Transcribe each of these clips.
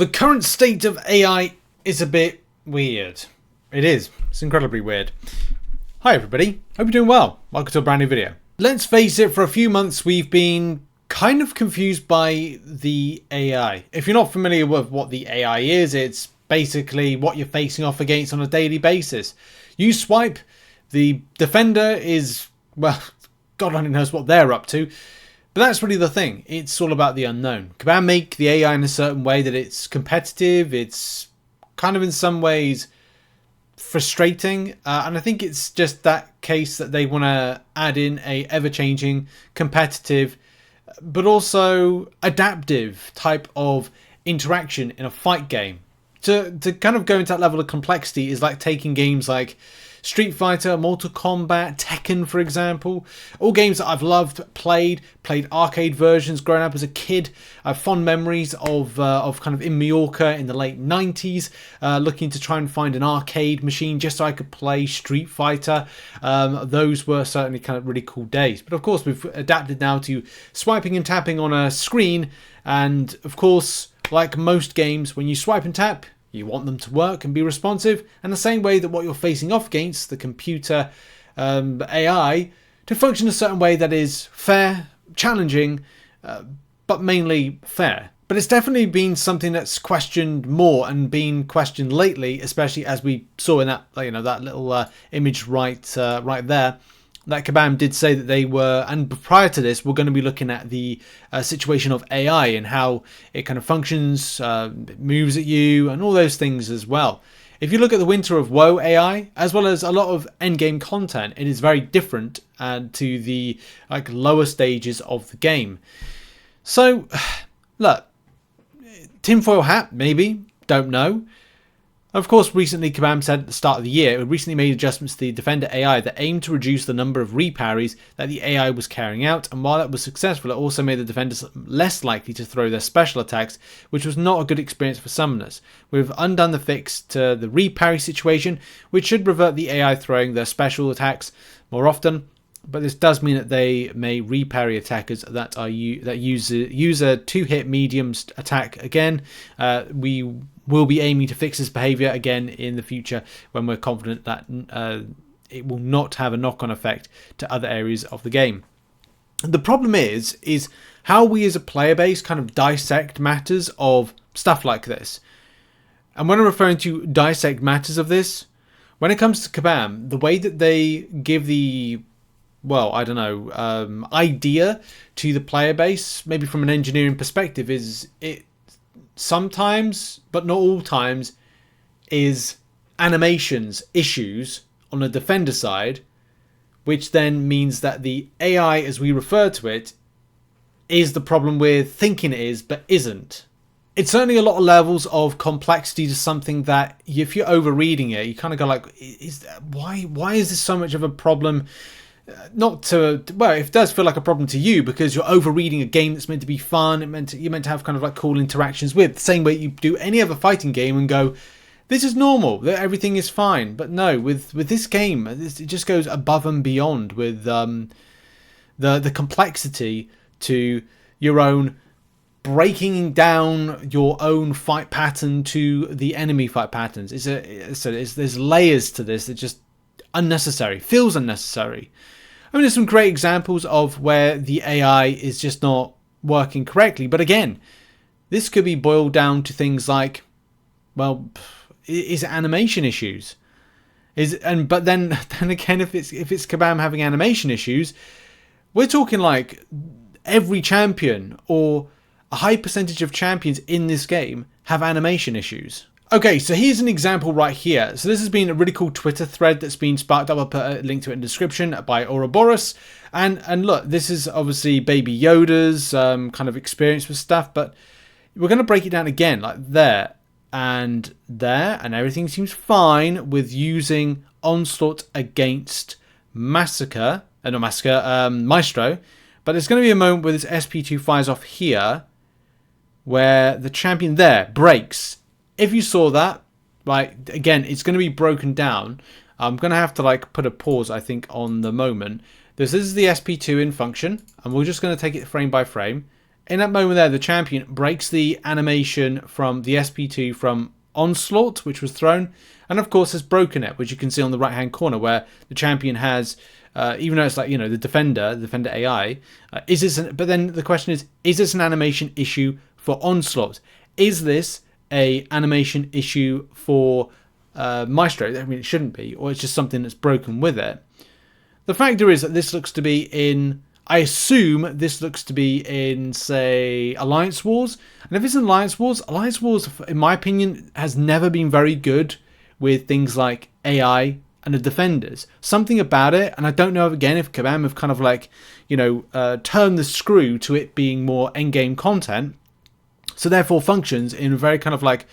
The current state of AI is a bit weird. It is. It's incredibly weird. Hi everybody. Hope you're doing well. Welcome to a brand new video. Let's face it, for a few months we've been kind of confused by the AI. If you're not familiar with what the AI is, it's basically what you're facing off against on a daily basis. You swipe, the defender is, well, God only knows what they're up to. But that's really the thing. It's all about the unknown. Kabam make the AI in a certain way that it's competitive. It's kind of in some ways frustrating. And I think it's just that case that they want to add in a ever-changing, competitive, but also adaptive type of interaction in a fight game. To kind of go into that level of complexity is like taking games like Street Fighter, Mortal Kombat, Tekken, for example. All games that I've loved, played arcade versions growing up as a kid. I have fond memories of kind of in Mallorca in the late 90s, looking to try and find an arcade machine just so I could play Street Fighter. Those were certainly kind of really cool days. But of course, we've adapted now to swiping and tapping on a screen. And of course, like most games, when you swipe and tap, you want them to work and be responsive, and the same way that what you're facing off against, the computer AI, to function a certain way that is fair, challenging, but mainly fair. But it's definitely been something that's questioned more and been questioned lately, especially as we saw in that, that little image right there. That Kabam did say that they were, and prior to this, we're going to be looking at the situation of AI and how it kind of functions, moves at you, and all those things as well. If you look at the Winter of Woe AI, as well as a lot of endgame content, it is very different to the lower stages of the game. So, look, tinfoil hat, maybe, don't know. Of course, recently Kabam said at the start of the year, it recently made adjustments to the Defender AI that aimed to reduce the number of reparries that the AI was carrying out, and while that was successful, it also made the defenders less likely to throw their special attacks, which was not a good experience for summoners. We've undone the fix to the reparry situation, which should revert the AI throwing their special attacks more often, but this does mean that they may reparry attackers that use a two-hit medium attack again. We will be aiming to fix this behavior again in the future when we're confident that it will not have a knock-on effect to other areas of the game. The problem is how we as a player base kind of dissect matters of stuff like this. And when I'm referring to dissect matters of this, when it comes to Kabam, the way that they give the idea to the player base, maybe from an engineering perspective, is it sometimes, but not all times, is animations issues on the defender side, which then means that the AI, as we refer to it, is the problem with thinking it is, but isn't. It's certainly a lot of levels of complexity to something that, if you're overreading it, you kind of go like, why is this so much of a problem? It does feel like a problem to you because you're overreading a game that's meant to be fun. You're meant to have kind of like cool interactions with, the same way you do any other fighting game and go, this is normal, everything is fine. But no, with this game, it just goes above and beyond with the complexity to your own breaking down your own fight pattern to the enemy fight patterns. There's layers to this that just unnecessary, feels unnecessary. I mean, there's some great examples of where the AI is just not working correctly. But again, this could be boiled down to things like, is it animation issues? But then again, if it's Kabam having animation issues, we're talking like every champion or a high percentage of champions in this game have animation issues. Okay, so here's an example right here. So this has been a really cool Twitter thread that's been sparked up. I'll put a link to it in the description by Ouroboros. And look, this is obviously Baby Yoda's kind of experience with stuff, but we're going to break it down again, like there and there, and everything seems fine with using Onslaught against Maestro. But there's going to be a moment where this SP2 fires off here, where the champion there breaks. If you saw that, right, again, it's going to be broken down. I'm going to have to put a pause, I think, on the moment. This is the SP2 in function, and we're just going to take it frame by frame. In that moment there, the champion breaks the animation from the SP2 from Onslaught, which was thrown, and of course has broken it, which you can see on the right hand corner, where the champion has, even though it's like, the defender AI, but then the question is this an animation issue for Onslaught? Is this a animation issue for Maestro? I mean, it shouldn't be, or it's just something that's broken with it. The factor is that this looks to be in, I assume this looks to be in, say, Alliance Wars. And if it's in Alliance Wars, in my opinion, has never been very good with things like AI and the defenders. Something about it, and I don't know, again, if Kabam have kind of like, turned the screw to it being more endgame content, so therefore functions in a very kind of like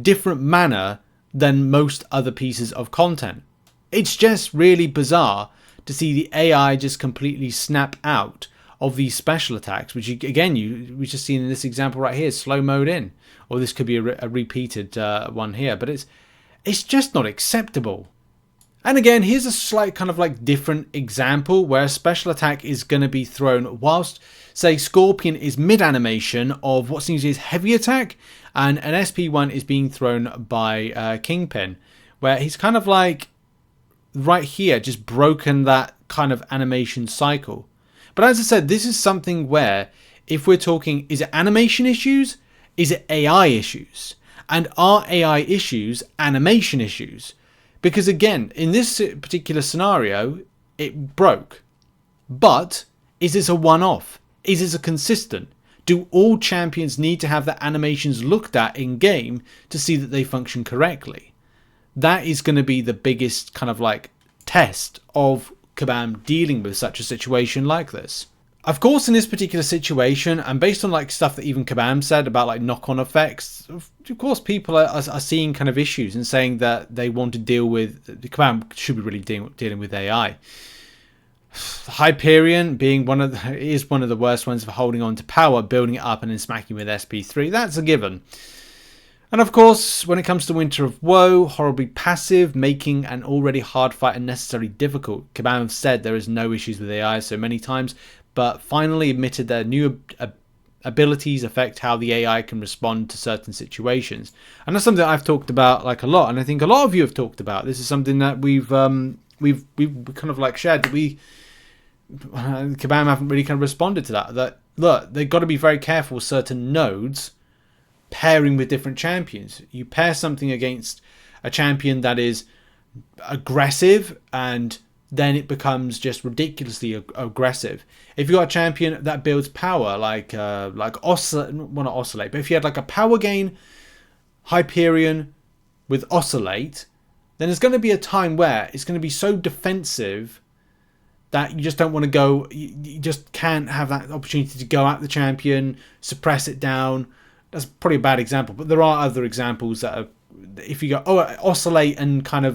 different manner than most other pieces of content. It's just really bizarre to see the AI just completely snap out of these special attacks, which we just seen in this example right here, slow mode in, or this could be a repeated one here, but it's just not acceptable. And again, here's a slight kind of like different example where a special attack is going to be thrown whilst, say, Scorpion is mid animation of what seems to be his heavy attack, and an SP1 is being thrown by Kingpin, where he's kind of like right here just broken that kind of animation cycle. But as I said, this is something where, if we're talking, is it animation issues? Is it AI issues? And are AI issues animation issues? Because again, in this particular scenario, it broke. But is this a one-off? Is this a consistent? Do all champions need to have their animations looked at in game to see that they function correctly? That is going to be the biggest kind of like test of Kabam dealing with such a situation like this. Of course, in this particular situation, and based on like stuff that even Kabam said about like knock-on effects, of course people are seeing kind of issues and saying that they want to deal with, Kabam should be really dealing with AI. Hyperion being one of the worst ones for holding on to power, building it up and then smacking with SP3. That's a given. And of course, when it comes to Winter of Woe, horribly passive, making an already hard fight unnecessarily difficult. Kabam have said there is no issues with AI so many times, but finally admitted their new abilities affect how the AI can respond to certain situations. And that's something that I've talked about like a lot, and I think a lot of you have talked about. This is something that we've kind of like shared, that Kabam haven't really kind of responded to that. That look, they've got to be very careful with certain nodes pairing with different champions. You pair something against a champion that is aggressive, and then it becomes just ridiculously aggressive. If you got a champion that builds power, like Oscillate, well, not Oscillate, but if you had like a power gain Hyperion with Oscillate, then there's going to be a time where it's going to be so defensive that you just don't want to go, you just can't have that opportunity to go at the champion, suppress it down. That's probably a bad example, but there are other examples that are, if you go, Oscillate and kind of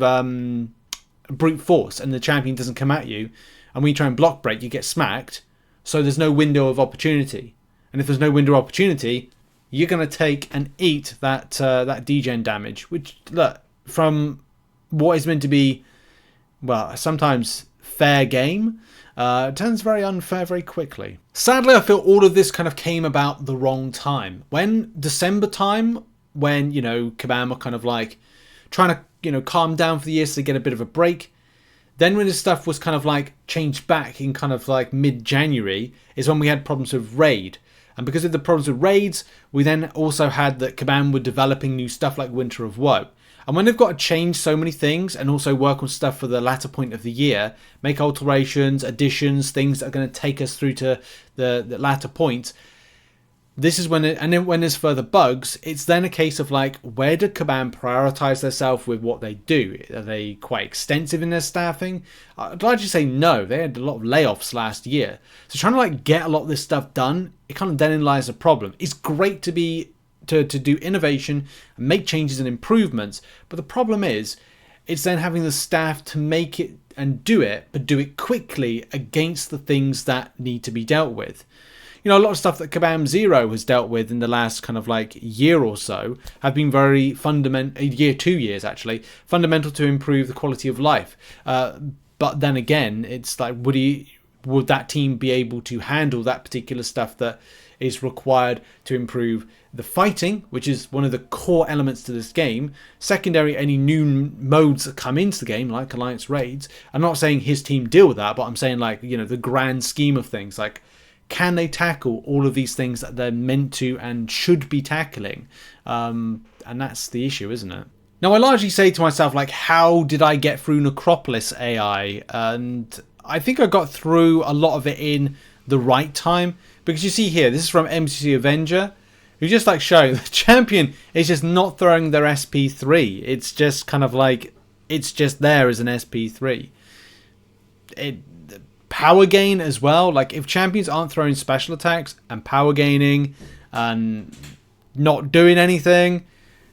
brute force, and the champion doesn't come at you, and when you try and block break, you get smacked, so there's no window of opportunity. And if there's no window of opportunity, you're going to take and eat that degen damage, which, look, from what is meant to be, well, sometimes fair game, turns very unfair very quickly. Sadly, I feel all of this kind of came about the wrong time. When December time, when, Kabam are kind of like trying to, calm down for the year so they get a bit of a break. Then when this stuff was kind of like changed back in kind of like mid-January is when we had problems with Raid. And because of the problems with raids, we then also had that Kabam were developing new stuff like Winter of Woe. And when they've got to change so many things and also work on stuff for the latter point of the year, make alterations, additions, things that are going to take us through to the latter point, this is when and then when there's further bugs, it's then a case of like, where did Kabam prioritize themselves with what they do? Are they quite extensive in their staffing? I'd like to say no. They had a lot of layoffs last year. So trying to like get a lot of this stuff done, it kind of then lies a problem. It's great to do innovation and make changes and improvements, but the problem is it's then having the staff to make it and do it, but do it quickly against the things that need to be dealt with. A lot of stuff that Kabam Zero has dealt with in the last kind of like year or so have been very fundamental, 2 years actually, fundamental to improve the quality of life. But then again, it's like, would that team be able to handle that particular stuff that is required to improve the fighting, which is one of the core elements to this game. Secondary, any new modes that come into the game, like Alliance Raids. I'm not saying his team deal with that, but I'm saying, like, you know, the grand scheme of things, like, can they tackle all of these things that they're meant to and should be tackling? And that's the issue, isn't it? Now, I largely say to myself, like, how did I get through Necropolis AI? And I think I got through a lot of it in the right time. Because you see here, this is from MCOC Avenger, who just, like, showing the champion is just not throwing their SP3. It's just kind of like, it's just there as an SP3. Power gain as well. Like, if champions aren't throwing special attacks and power gaining and not doing anything,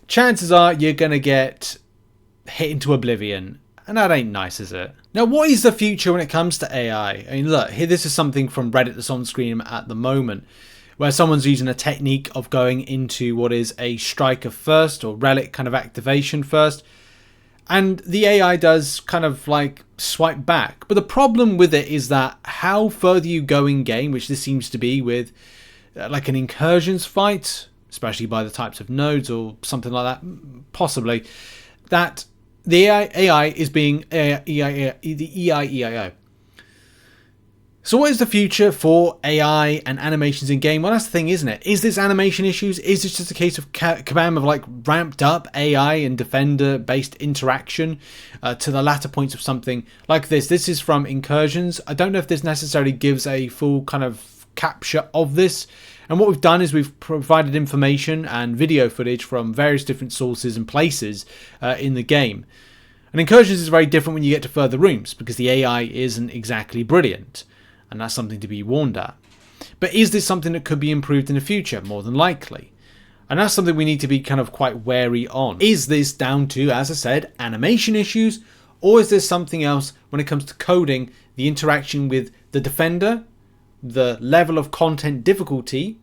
chances are you're going to get hit into oblivion. And that ain't nice, is it? Now, what is the future when it comes to AI? I mean, look, here, this is something from Reddit that's on screen at the moment, where someone's using a technique of going into what is a striker first or relic kind of activation first. And the AI does kind of like swipe back. But the problem with it is that how further you go in game, which this seems to be with like an incursions fight, especially by the types of nodes or something like that, possibly, that the AI is being the EIEIO. So what is the future for AI and animations in game? Well, that's the thing, isn't it? Is this animation issues? Is this just a case of Kabam of like ramped up AI and defender based interaction to the latter points of something like this? This is from Incursions. I don't know if this necessarily gives a full kind of capture of this. And what we've done is we've provided information and video footage from various different sources and places in the game. And Incursions is very different when you get to further rooms because the AI isn't exactly brilliant. And that's something to be warned at. But is this something that could be improved in the future? More than likely. And that's something we need to be kind of quite wary on. Is this down to, as I said, animation issues? Or is there something else when it comes to coding, the interaction with the defender, the level of content difficulty,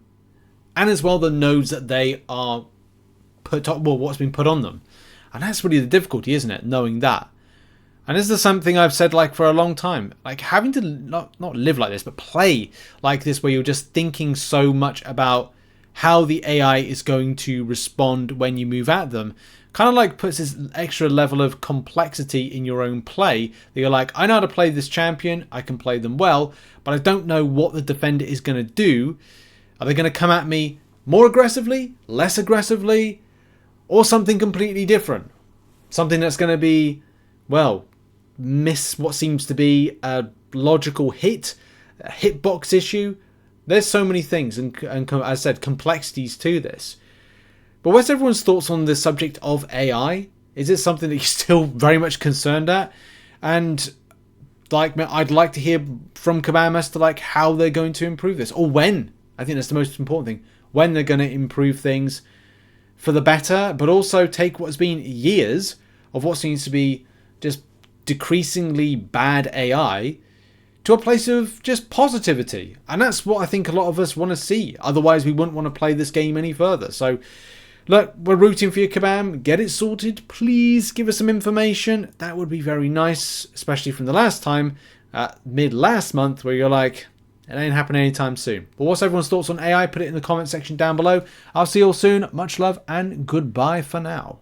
and as well the nodes that they are put on, well, what's been put on them. And that's really the difficulty, isn't it? Knowing that. And this is something I've said like for a long time. Like having to not live like this, but play like this where you're just thinking so much about how the AI is going to respond when you move at them. Kind of like puts this extra level of complexity in your own play. That you're like, I know how to play this champion. I can play them well. But I don't know what the defender is going to do. Are they going to come at me more aggressively? Less aggressively? Or something completely different? Something that's going to be, well, miss what seems to be a logical hit, a hitbox issue. There's so many things and as I said, complexities to this. But what's everyone's thoughts on the subject of AI? Is it something that you're still very much concerned at? And like, I'd like to hear from Kabam as to like how they're going to improve this, or when. I think that's the most important thing. When they're going to improve things for the better, but also take what has been years of what seems to be just decreasingly bad AI to a place of just positivity. And that's what I think a lot of us want to see. Otherwise, we wouldn't want to play this game any further. So, look, we're rooting for you, Kabam. Get it sorted. Please give us some information. That would be very nice, especially from the last time, mid last month, where you're like, it ain't happening anytime soon. But what's everyone's thoughts on AI? Put it in the comment section down below. I'll see you all soon. Much love and goodbye for now.